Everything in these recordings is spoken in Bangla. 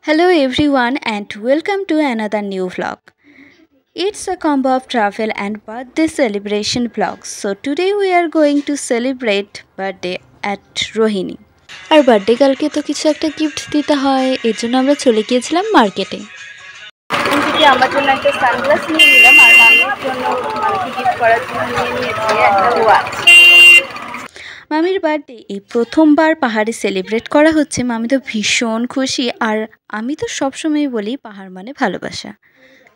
Hello everyone and welcome to another new vlog. It's a combo of travel and birthday celebration vlogs. So today we are going to celebrate birthday at Rohini. আর বার্থডে গার্লকে তো কিছু একটা গিফট দিতে হয়, এর জন্য আমরা চলে গিয়েছিলাম মার্কেটে। দিদি আমার জন্য একটা সানগ্লাস নিয়ে নিলাম আর মামির জন্য মামিকে গিফট করার জন্য নিয়ে নিয়েছি একটা ওয়াচ। মামির বার্থডে এই প্রথমবার পাহাড়ে সেলিব্রেট করা হচ্ছে। মামি তো ভীষণ খুশি, আর আমি তো সবসময় বলি পাহাড় মানে ভালোবাসা।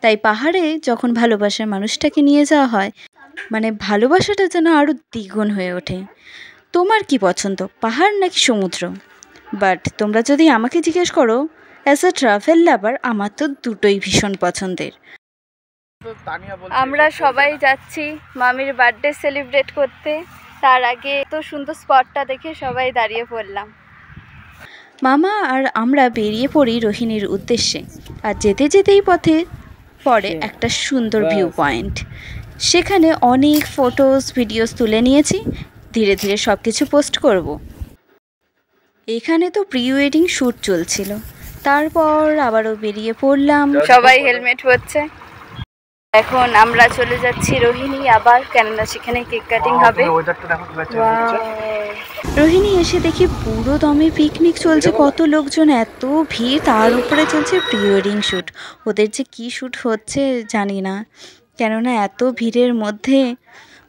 তাই পাহাড়ে যখন ভালোবাসার মানুষটাকে নিয়ে যাওয়া হয়, মানে ভালোবাসাটা যেন আরও দ্বিগুণ হয়ে ওঠে। তোমার কি পছন্দ, পাহাড় নাকি সমুদ্র? বাট তোমরা যদি আমাকে জিজ্ঞেস করো, অ্যাজ আ ট্রাভেল লাভার আমার তো দুটোই ভীষণ পছন্দের। আমরা সবাই যাচ্ছি মামির বার্থডে সেলিব্রেট করতে। তার আগে তো সুন্দর স্পটটা দেখে সবাই দাঁড়িয়ে পড়লাম। মামা আর আমরা বেরিয়ে পড়ি রোহিণীর উদ্দেশ্যে। আর যেতে যেতেই পথে পড়ে একটা সুন্দর ভিউ পয়েন্ট। সেখানে অনেক ফটোস ভিডিওস তুলে নিয়েছি, ধীরে ধীরে সব কিছু পোস্ট করব। এখানে তো প্রি ওয়েডিং শ্যুট চলছিল, তারপর আবারও বেরিয়ে পড়লাম। সবাই হেলমেট পরছে। এখন আমরা চলে যাচ্ছি রোহিণী আবার, কেননা সেখানে কেক কাটিং হবে। রোহিণী এসে দেখি পুরো দমে পিকনিক চলছে, কত লোকজন, এত ভিড়, তার উপরে চলছে প্রি ওয়েডিং শ্যুট। ওদের যে কী শ্যুট হচ্ছে জানি না, কেননা এত ভিড়ের মধ্যে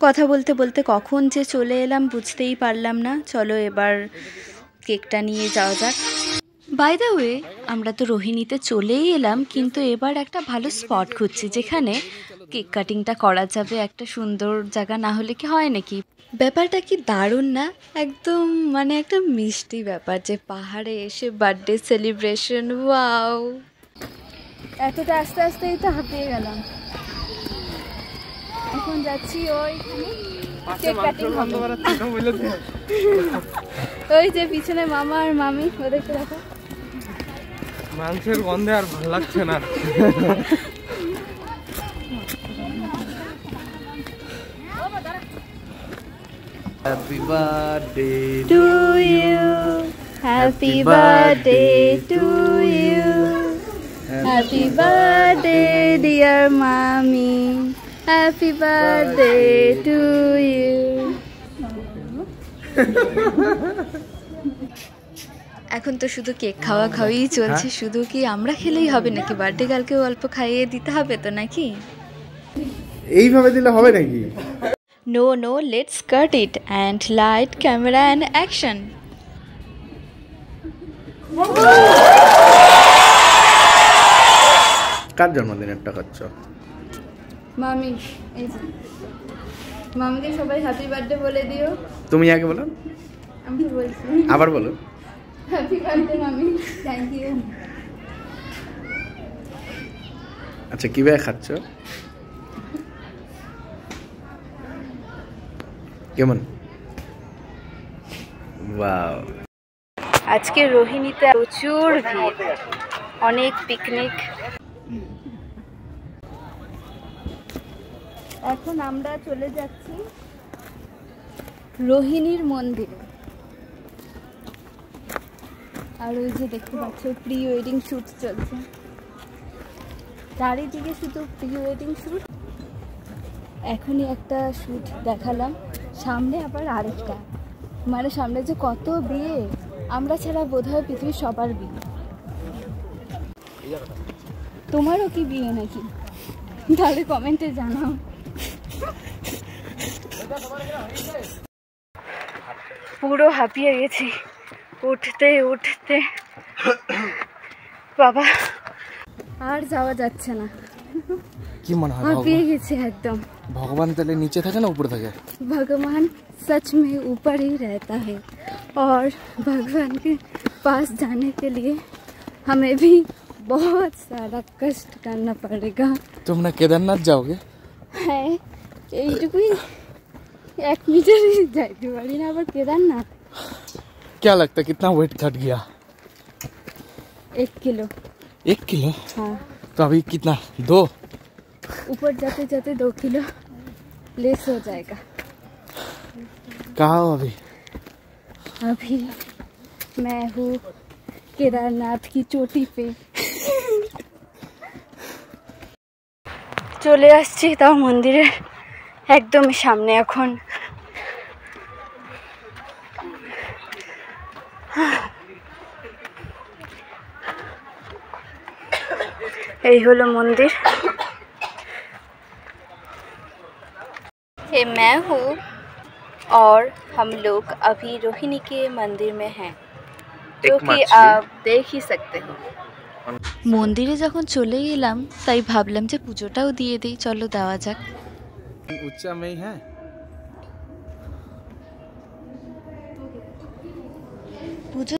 কথা বলতে বলতে কখন যে চলে এলাম বুঝতেই পারলাম না। চলো এবার কেকটা নিয়ে যাওয়া যাক। বাই দ্য ওয়ে, আমরা তো রোহিণীতে চলেই এলাম, কিন্তু এবার একটা ভালো স্পট খুঁজছি যেখানে কেক কাটিংটা করা যাবে। একটা সুন্দর জায়গা না হলে কি হয় নাকি? ব্যাপারটা কি দারুণ না? একদম মানে একটা মিষ্টি ব্যাপার যে পাহাড়ে এসে বার্থডে সেলিব্রেশন। ওয়াও, এতটা আস্তে আস্তেই তো হাঁপিয়ে গেলাম। এখন যাচ্ছি ওই কেক কাটিং হবে। ওই যে পিছনে মামা আর মামি, ওদেরকে দেখো। মাংসের গন্ধে আর ভালো লাগছে না। Happy birthday to you, happy birthday to you, happy birthday dear mommy, happy birthday to you. এখন তো শুধু কেক খাওয়া খাওয়াই চলছে। শুধু কি আমরা খেলেই হবে নাকি? বার্থডে গার্লকেও অল্প খাইয়ে দিতে হবে তো নাকি? এইভাবে দিলে হবে নাকি? No no, let's cut it and light camera and action. কার জন্মদিনেরটা খাচ্ছ? মামি, এই যে মামিকে সবাই হ্যাপি বার্থডে বলে দিও। তুমি আগে বলো। আমি বলছি, আবার বলো। হ্যাপি বার্থডে মামি, থ্যাংক ইউ। আচ্ছা, কিভাবে খাচ্ছ? কেমন? ওয়াও, আজকে রোহিণীতে প্রচুর ভিড়, অনেক পিকনিক। এখন আমরা চলে যাচ্ছি রোহিণীর মন্দিরে। আর ওই যে দেখতে পাচ্ছ প্রি ওয়েডিং শ্যুট চলছে, চারিদিকে শুধু প্রি ওয়েডিং শ্যুট। এখনই একটা শ্যুট দেখালাম, সামনে আবার আরেকটা। মানে সামনে যে কত বিয়ে, আমরা ছাড়া বোধহয় পৃথিবীর সবার বিয়ে। তোমারও কি বিয়ে নাকি? তাহলে কমেন্টে জানাও। পুরো হাঁপিয়ে গেছি উঠতে উঠতে, বাবা আর যাওয়া যাচ্ছে না। কি মনে হয় হাঁপিয়ে গেছি একদম। ভগবান তাহলে নিচে থাকে না উপরে থাকে? भगवान सच में ऊपर ही रहता है और भगवान के पास जाने के लिए हमें भी बहुत सारा कष्ट करना पड़ेगा। तुम ना केदारनाथ जाओगे? है এইটুকুই, 1 মিটারই যাইতে পারি না, আবার কেদারনাথ। क्या लगता है कितना वेट घट गया? 1 किलो। 1 किलो? हाँ। तो अभी कितना? 2? ऊपर जाते जाते 2 किलो लेस हो जाएगा। कहाँ हो अभी? अभी मैं हूँ केदारनाथ की चोटी पे চলে আসছি, তাও মন্দিরের একদম সামনে। এখন এই হলো মন্দির। ये मैं हूँ और हम लोग अभी रोहिणी के मंदिर में हैं, जो कि आप देख ही सकते हो। মন্দিরে যখন চলে এলাম তাই ভাবলাম যে পুজোটাও দিয়ে দিই, চলো দেওয়া যাক। उच्चा में ही है।